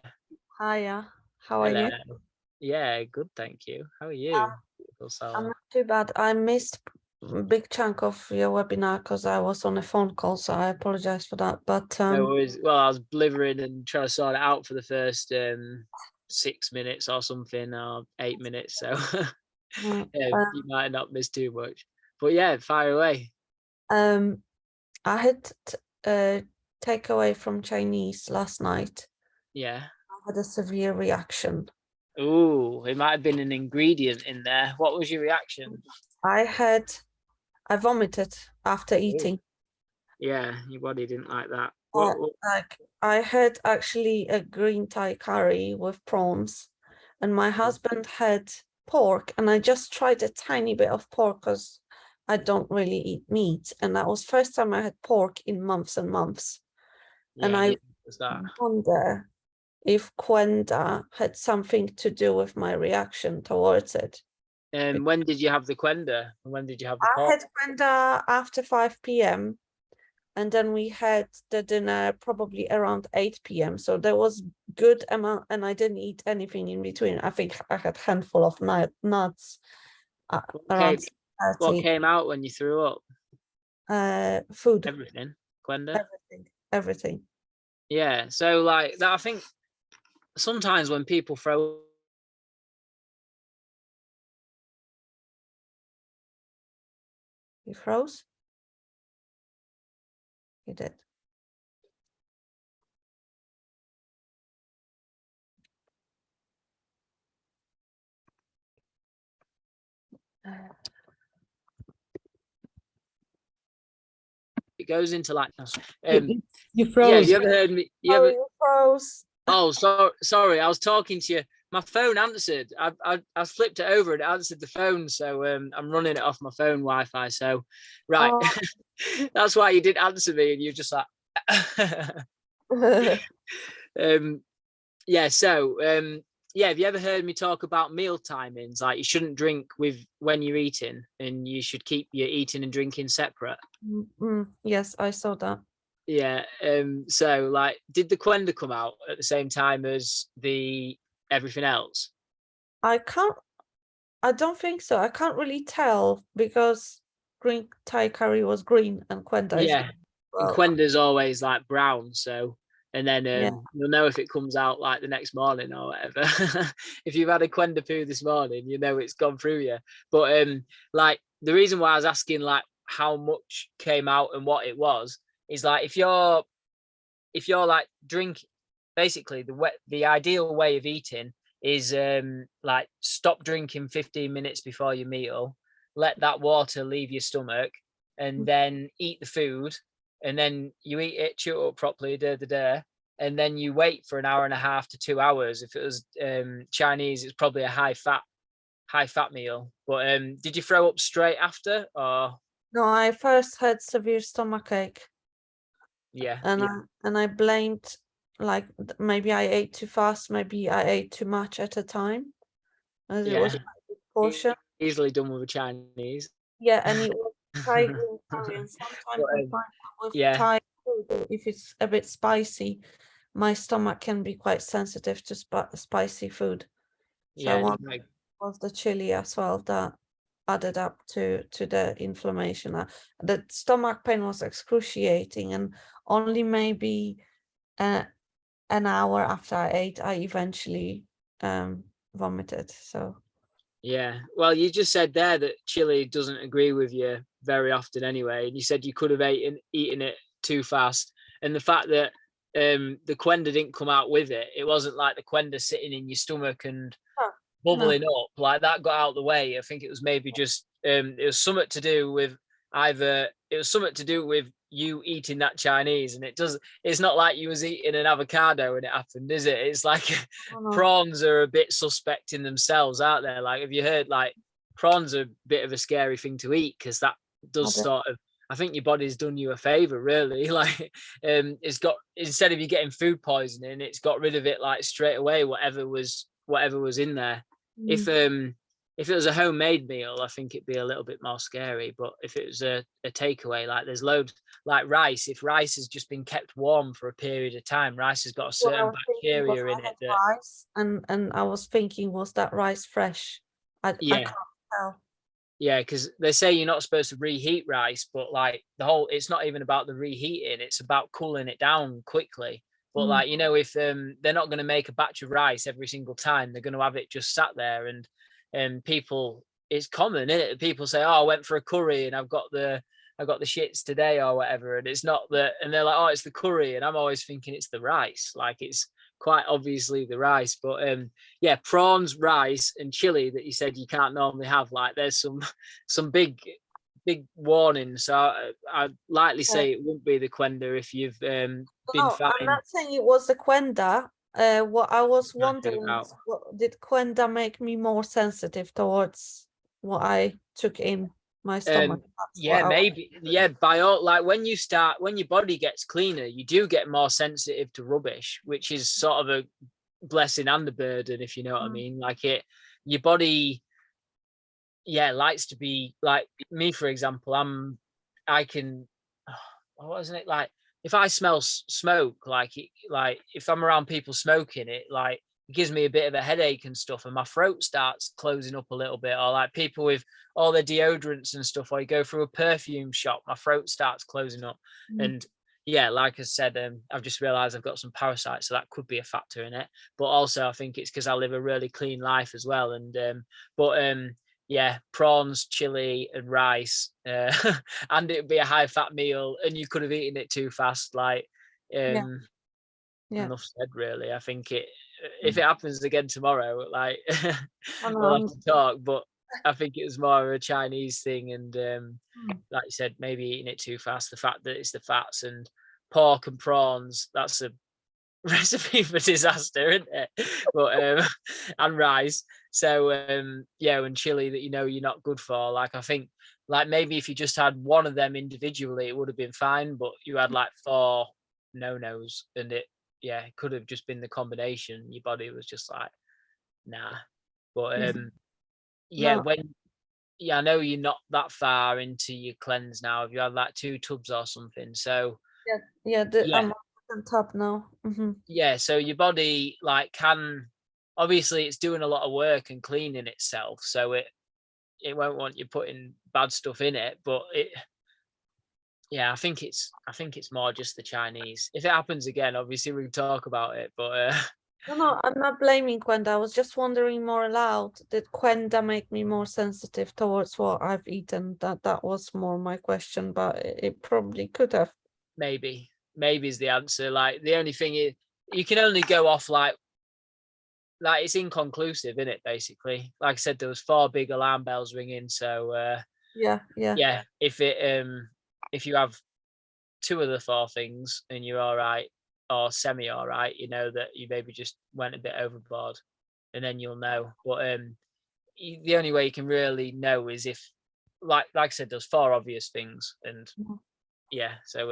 Hiya, how are you? Hello. Yeah, good, thank you. How are you? I'm not too bad. I missed a big chunk of your webinar because I was on a phone call, so I apologize for that. But No worries. Well, I was blithering and trying to sort it out for the first 6 minutes or something, or 8 minutes. So yeah, you might not miss too much. But yeah, fire away. I had takeaway from Chinese last night. Yeah. I had a severe reaction. Ooh, it might have been an ingredient in there. What was your reaction? I vomited after eating. Yeah, your body didn't like that. Like I had actually a green Thai curry with prawns, and my husband had pork, and I just tried a tiny bit of pork because I don't really eat meat, and that was first time I had pork in months and months. Yeah, and I that. wonder if Qenda had something to do with my reaction towards it. And when did you have the Qenda? And when did you have the pork? I had Qenda after 5 p.m. and then we had the dinner probably around 8 p.m. So there was good amount, and I didn't eat anything in between. I think I had a handful of nuts around 30. What came out when you threw up? Food. Everything. Qenda? Everything. Yeah, so like that, I think sometimes when people throw. He froze? He did. It goes into like you froze. Yeah, you ever heard me? You froze. Oh, sorry. I was talking to you. My phone answered. I flipped it over and it answered the phone. So I'm running it off my phone Wi-Fi. So right, that's why you didn't answer me, and you're just like. Yeah. So yeah. Have you ever heard me talk about meal timings? Like you shouldn't drink when you're eating, and you should keep your eating and drinking separate. Yes, I saw that. Yeah. So like, did the Qenda come out at the same time as the everything else? I don't think so. I can't really tell because green Thai curry was green and Qenda is Yeah. And Quenda's always like brown, so, and then you'll know if it comes out like the next morning or whatever. If you've had a Qenda poo this morning, you know it's gone through you. But like the reason why I was asking like how much came out and what it was is like if you're like drinking, basically the ideal way of eating is like stop drinking 15 minutes before your meal, let that water leave your stomach, and then eat the food, and then you eat it, chew it up properly, and then you wait for an hour and a half to 2 hours. If it was Chinese, it's probably a high fat meal. But did you throw up straight after, or? No, I first had severe stomachache. Yeah. And I blamed, like, maybe I ate too fast, maybe I ate too much at a time, as it was quite a big portion. Easily done with a Chinese. Yeah, and it was Thai green curry, and sometimes I find that with Thai food, if it's a bit spicy, my stomach can be quite sensitive to spicy food. So one was the chili as well that added up to the inflammation. The stomach pain was excruciating, and only maybe an hour after I ate, I eventually vomited. So yeah, well, you just said there that chili doesn't agree with you very often anyway, and you said you could have eaten it too fast, and the fact that the Qenda didn't come out with it, it wasn't like the Qenda sitting in your stomach and bubbling up like that, got out of the way. I think it was maybe just it was something to do with you eating that Chinese, and it's not like you was eating an avocado and it happened, is it? It's like prawns are a bit suspect in themselves, aren't they? Like, have you heard, like, prawns are a bit of a scary thing to eat, because that does sort of, I think your body's done you a favor, really. Like, it's got, instead of you getting food poisoning, it's got rid of it like straight away, whatever was in there. If it was a homemade meal, I think it'd be a little bit more scary. But if it was a takeaway, like, there's loads, like rice. If rice has just been kept warm for a period of time, rice has got a certain bacteria in it. Rice, and I was thinking, was that rice fresh? I can't tell. Yeah, because they say you're not supposed to reheat rice, but like it's not even about the reheating; it's about cooling it down quickly. But like, you know, if they're not going to make a batch of rice every single time, they're going to have it just sat there, and people, it's common, isn't it? People say, oh, I went for a curry and I've got the shits today or whatever, and it's not that, and they're like, oh, it's the curry, and I'm always thinking it's the rice. Like, it's quite obviously the rice. But yeah, prawns, rice, and chili that you said you can't normally have, like, there's some big warnings. So I'd likely say it wouldn't be the Qenda if you've been fine. I'm not saying it was the Qenda. What I was wondering is, did Qenda make me more sensitive towards what I took in my stomach? Yeah, maybe. Yeah, by all, like, when your body gets cleaner, you do get more sensitive to rubbish, which is sort of a blessing and a burden, if you know what I mean. Like, your body, likes to be, like me, for example. What wasn't it, like, if I smell smoke, like if I'm around people smoking it, like, it gives me a bit of a headache and stuff, and my throat starts closing up a little bit. Or like people with all their deodorants and stuff, or you go through a perfume shop, my throat starts closing up. And yeah, like I said, I've just realized I've got some parasites, so that could be a factor in it. But also I think it's because I live a really clean life as well. And yeah, prawns, chili, and rice, and it'd be a high fat meal, and you could have eaten it too fast. Like, enough said, really. I think if it happens again tomorrow, like, we'll have to talk. But I think it was more of a Chinese thing, and like you said, maybe eating it too fast. The fact that it's the fats, and pork and prawns, that's a recipe for disaster, isn't it? But and rice. So yeah, and chili that you're not good for. Like, I think, like, maybe if you just had one of them individually, it would have been fine. But you had like 4 no-nos, and it could have just been the combination. Your body was just like, nah. But I know you're not that far into your cleanse now. Have you had like 2 tubs or something? So I'm on top now. Yeah, so your body, like, can, obviously it's doing a lot of work and cleaning itself, so it won't want you putting bad stuff in it. But I think it's more just the Chinese. If it happens again, obviously we can talk about it. But no, I'm not blaming Qenda. I was just wondering more aloud, did Qenda make me more sensitive towards what I've eaten? That was more my question, but it probably could have. Maybe is the answer. Like, the only thing is, you can only go off like it's inconclusive, isn't it? Basically, like I said, there was 4 big alarm bells ringing. So if you have 2 of the 4 things and you're all right or semi all right, you know that you maybe just went a bit overboard, and then you'll know. But the only way you can really know is if, like I said, there's 4 obvious things, and yeah. So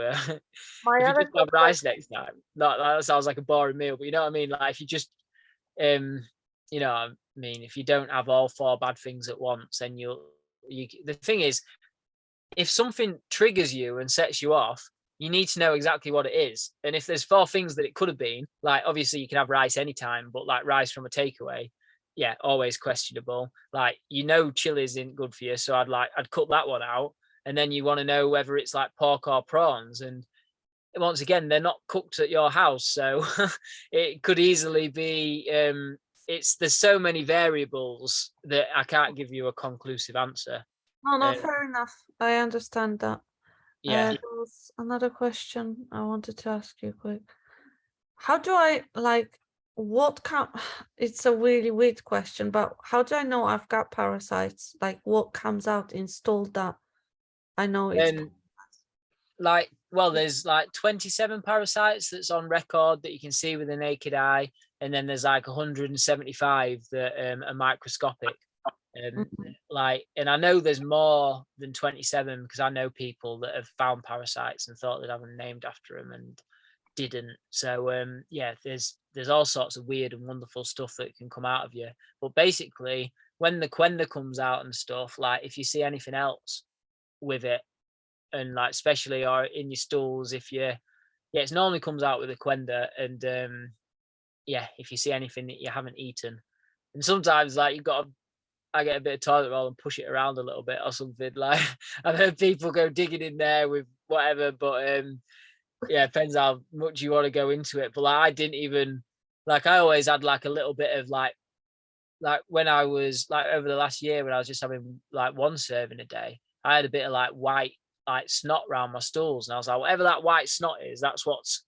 My if you other just have quick rice next time, that sounds like a boring meal, but you know what I mean. Like if you just, you know, what I mean, if you don't have all 4 bad things at once, then the thing is, if something triggers you and sets you off, you need to know exactly what it is. And if there's 4 things that it could have been, like obviously you can have rice anytime, but like rice from a takeaway, yeah, always questionable. Like, you know, chili isn't good for you, so I'd cut that one out. And then you want to know whether it's like pork or prawns, and once again, they're not cooked at your house, so it could easily be. There's so many variables that I can't give you a conclusive answer. No, fair enough. I understand that. Yeah. There was another question I wanted to ask you quick. How do I it's a really weird question, but how do I know I've got parasites? Like, what comes out installed that I know it's There's like 27 parasites that's on record that you can see with the naked eye, and then there's like 175 that are microscopic. And I know there's more than 27 because I know people that have found parasites and thought they'd have them named after them and didn't. So yeah, there's all sorts of weird and wonderful stuff that can come out of you. But basically, when the Qenda comes out and stuff, like if you see anything else with it, and like especially or in your stools, it normally comes out with a Qenda, and yeah, if you see anything that you haven't eaten, and sometimes like I get a bit of toilet roll and push it around a little bit or something. Like I've heard people go digging in there with whatever, but yeah, depends how much you want to go into it. But like I didn't even, like I always had like a little bit of like when I was like over the last year when I was just having like 1 serving a day, I had a bit of like white like snot around my stools, and I was like, whatever that white snot is, that's what's.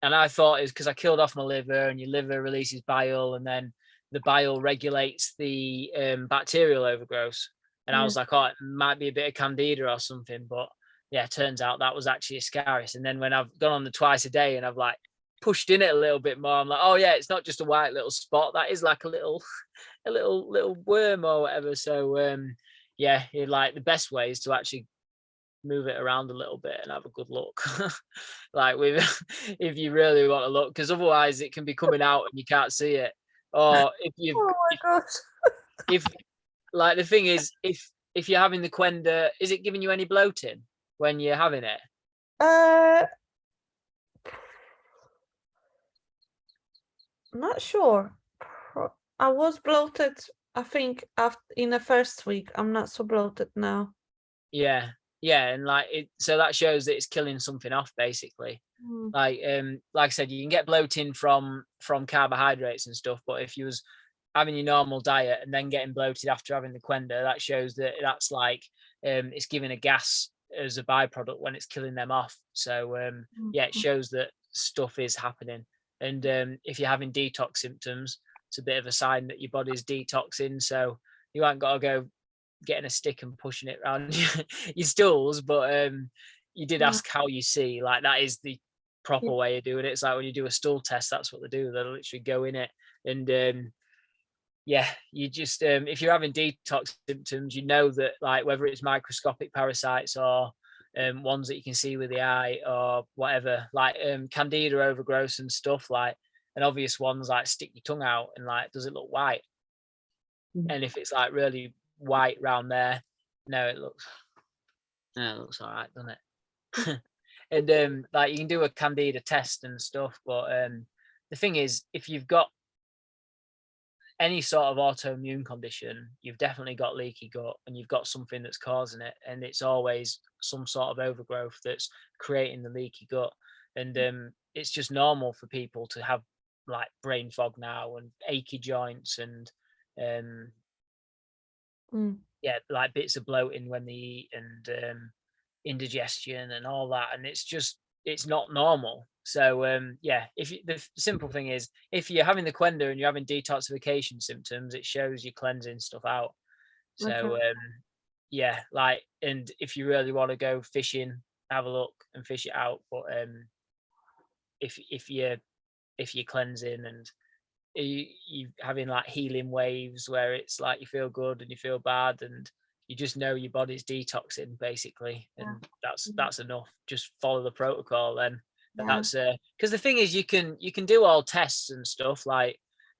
And I thought it was because I killed off my liver, and your liver releases bile, and then the bile regulates the bacterial overgrowth. And I was like, oh, it might be a bit of candida or something. But yeah, turns out that was actually Ascaris. And then when I've gone on the twice a day and I've like pushed in it a little bit more, I'm like, oh yeah, it's not just a white little spot. That is like a little worm or whatever. So yeah, like the best way is to actually move it around a little bit and have a good look. Like if you really want to look, because otherwise it can be coming out and you can't see it. Or oh my gosh. if like the thing is, if you're having the Qenda, is it giving you any bloating when you're having it? I'm not sure. I was bloated, I think, in the first week. I'm not so bloated now. Yeah, and like so that shows that it's killing something off basically. Like I said, you can get bloating from carbohydrates and stuff, but if you was having your normal diet and then getting bloated after having the Qenda, that shows that that's like it's giving a gas as a byproduct when it's killing them off. So yeah, it shows that stuff is happening. And if you're having detox symptoms, it's a bit of a sign that your body's detoxing. So you ain't got to go getting a stick and pushing it around your stools, but you did ask how you see. Like that is the proper way of doing it. It's like when you do a stool test, that's what they do. They'll literally go in it, and yeah, you just if you're having detox symptoms, you know that like whether it's microscopic parasites or ones that you can see with the eye or whatever, like candida overgrowth and stuff, like an obvious ones like stick your tongue out and like does it look white? And if it's like really white round there, it looks all right, doesn't it? And like you can do a candida test and stuff, but the thing is, if you've got any sort of autoimmune condition, you've definitely got leaky gut and you've got something that's causing it, and it's always some sort of overgrowth that's creating the leaky gut. And it's just normal for people to have like brain fog now and achy joints and yeah, like bits of bloating when they eat and indigestion and all that, and it's not normal. So yeah, the simple thing is, if you're having the Qenda and you're having detoxification symptoms, it shows you're cleansing stuff out. So yeah, like, and if you really want to go fishing have a look and fish it out. But if you're cleansing and you having like healing waves where it's like you feel good and you feel bad and you just know your body's detoxing basically, and that's enough. Just follow the protocol, and that's because the thing is you can do all tests and stuff like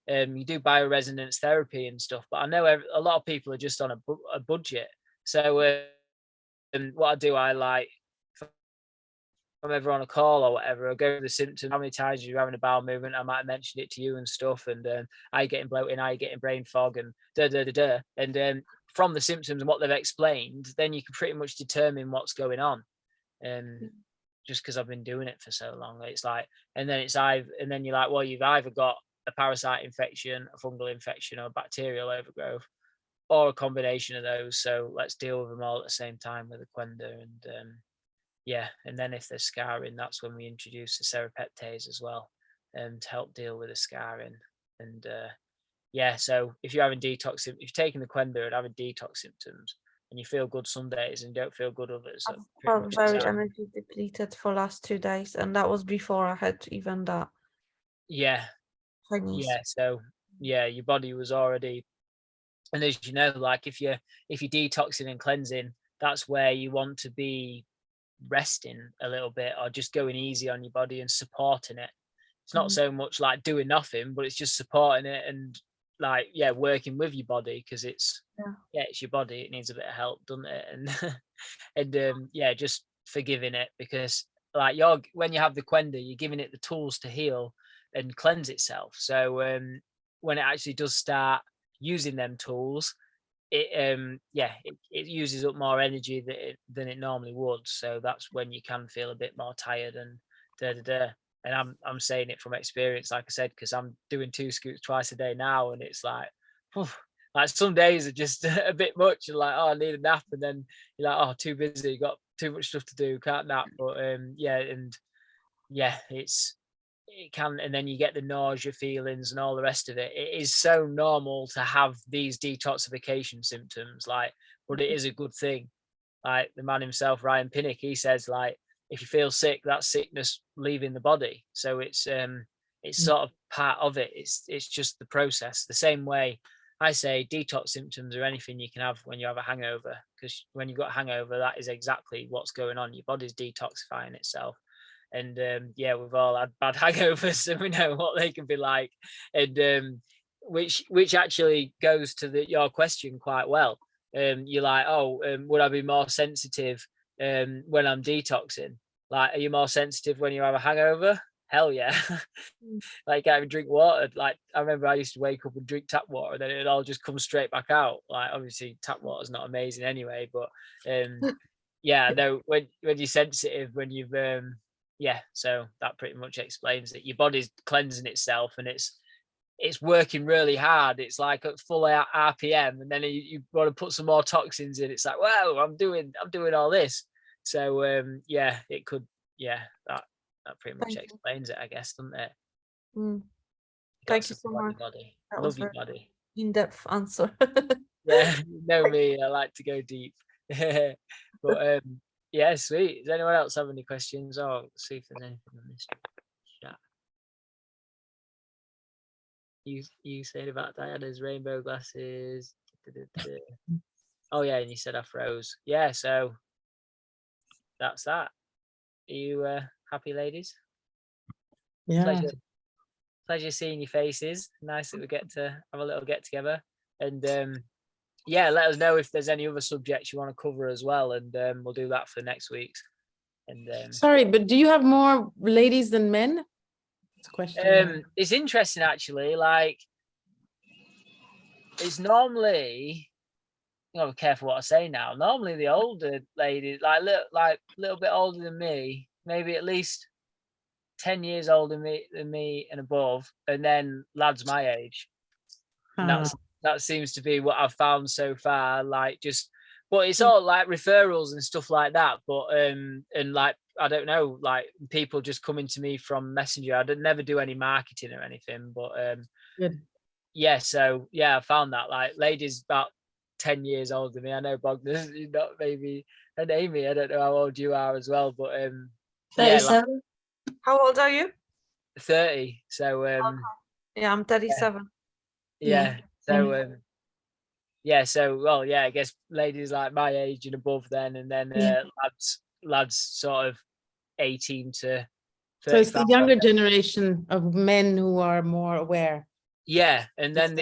you do bioresonance therapy and stuff, but I know a lot of people are just on a budget. So what I do, I like, if I'm ever on a call or whatever, I'll go through the symptoms. How many times you're having a bowel movement? I might mention it to you and stuff. And are you getting bloating? Are you getting brain fog? And And from the symptoms and what they've explained, then you can pretty much determine what's going on. Just because I've been doing it for so long, it's like, and then you're like, well, you've either got a parasite infection, a fungal infection, or bacterial overgrowth, or a combination of those. So let's deal with them all at the same time with the Qenda. And and then if there's scarring, that's when we introduce the serapeptase as well, to help deal with the scarring. And so if you're having if you're taking the Qenda and having detox symptoms, and you feel good some days and don't feel good others, I felt very energy depleted for last 2 days, and that was before I had even that. So your body was already, and as you know, like if you're detoxing and cleansing, that's where you want to be resting a little bit or just going easy on your body and supporting it. It's not so much like doing nothing, but it's just supporting it and like working with your body, because it's it's your body, it needs a bit of help, doesn't it? And just forgiving it, because like when you have the Qenda, you're giving it the tools to heal and cleanse itself. So when it actually does start using them tools, it uses up more energy than it normally would. So that's when you can feel a bit more tired and and I'm saying it from experience, like I said, because I'm doing 2 scoots twice a day now, and it's like, like some days are just a bit much, and like, oh, I need a nap, and then you're like, oh, too busy, you got too much stuff to do, can't nap. But it can, and then you get the nausea feelings and all the rest of it. It is so normal to have these detoxification symptoms, like, but it is a good thing. Like the man himself, Ryan Pinnock, he says, like, if you feel sick, that's sickness leaving the body. So it's sort of part of it. It's just the process. The same way I say detox symptoms are anything you can have when you have a hangover, because when you've got a hangover, that is exactly what's going on. Your body's detoxifying itself. And we've all had bad hangovers, so we know what they can be like. And which actually goes to your question quite well. You're like, would I be more sensitive when I'm detoxing? Like, are you more sensitive when you have a hangover? Hell yeah. Like, can't even drink water. Like, I remember I used to wake up and drink tap water, and then it'd all just come straight back out. Like, obviously tap water's not amazing anyway, but no, when you're sensitive, when you've so that pretty much explains it. Your body's cleansing itself, and it's working really hard. It's like at full RPM, and then you want to put some more toxins in. It's like, wow, I'm doing all this. So it could, that pretty much explains it, I guess, doesn't it? Thank you so much. Love your body. In-depth answer. Yeah, you know me, I like to go deep. But sweet. Does anyone else have any questions? Oh, see if there's anything on this chat. You said about Diana's rainbow glasses. Oh yeah, and you said I froze. Yeah, so that's that. Are you happy, ladies? Yeah. Pleasure seeing your faces. Nice that we get to have a little get together. And let us know if there's any other subjects you want to cover as well, and we'll do that for next week's. And sorry, but do you have more ladies than men? It's a question. It's interesting actually. Like, it's normally, you gotta be careful what I say now. Normally the older ladies, like little bit older than me, maybe at least 10 years older than me and above, and then lads my age. And that seems to be what I've found so far. Like, but it's all like referrals and stuff like that. But and like, I don't know, like people just coming to me from Messenger. I never do any marketing or anything. But good. I found that like ladies about 10 years older than me. I know Bogdan's not maybe, and Amy, I don't know how old you are as well, but yeah, like 37. How old are you? 30. So Yeah, I'm 37. yeah. So same. yeah, so well, yeah, I guess ladies like my age and above then, and then Yeah. lads sort of 18 to So it's the 35. younger generation of men who are more aware. Yeah, and then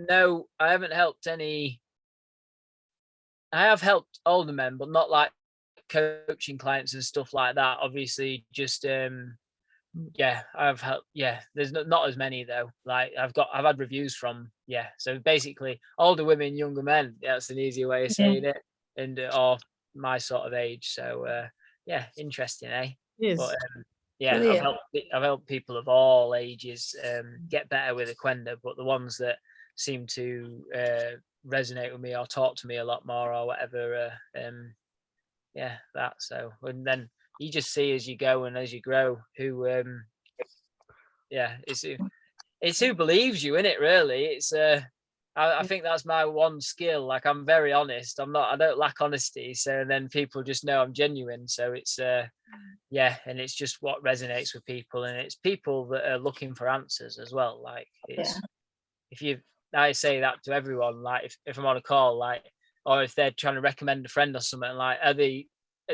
no, I haven't helped any. I have helped older men, but not like coaching clients and stuff like that. Obviously, just yeah, I've helped. Yeah, there's not as many though. Like I've had reviews from, yeah. So basically, older women, younger men. Yeah, that's an easier way of saying it, and or my sort of age. So yeah, interesting, eh? Yes. But yeah, Brilliant. I've helped people of all ages get better with a Qenda, but the ones that seem to resonate with me or talk to me a lot more or whatever, yeah, that. So, and then you just see as you go and as you grow who yeah, it's who believes you in it, really. It's I think that's my one skill. Like I'm very honest. I don't lack honesty. So then people just know I'm genuine. So it's yeah, and it's just what resonates with people, and it's people that are looking for answers as well. Like it's I say that to everyone, like if I'm on a call, like, or if they're trying to recommend a friend or something, like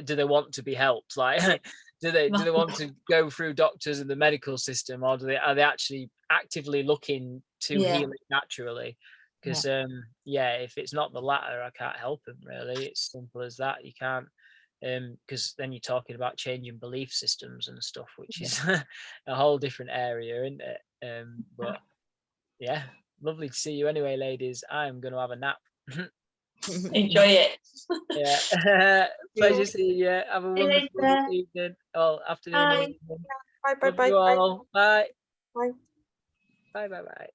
do they want to be helped? Like do they want to go through doctors and the medical system, or are they actually actively looking to heal it naturally? Because yeah, if it's not the latter, I can't help them, really. It's simple as that. You can't, because then you're talking about changing belief systems and stuff, which is a whole different area, isn't it? But yeah, lovely to see you anyway, ladies. I'm going to have a nap. Enjoy it. Yeah. Pleasure seeing you. Have a wonderful evening. Well, afternoon. Bye. Evening. Bye, bye, Love bye, you bye. all. Bye. Bye. Bye. Bye. Bye.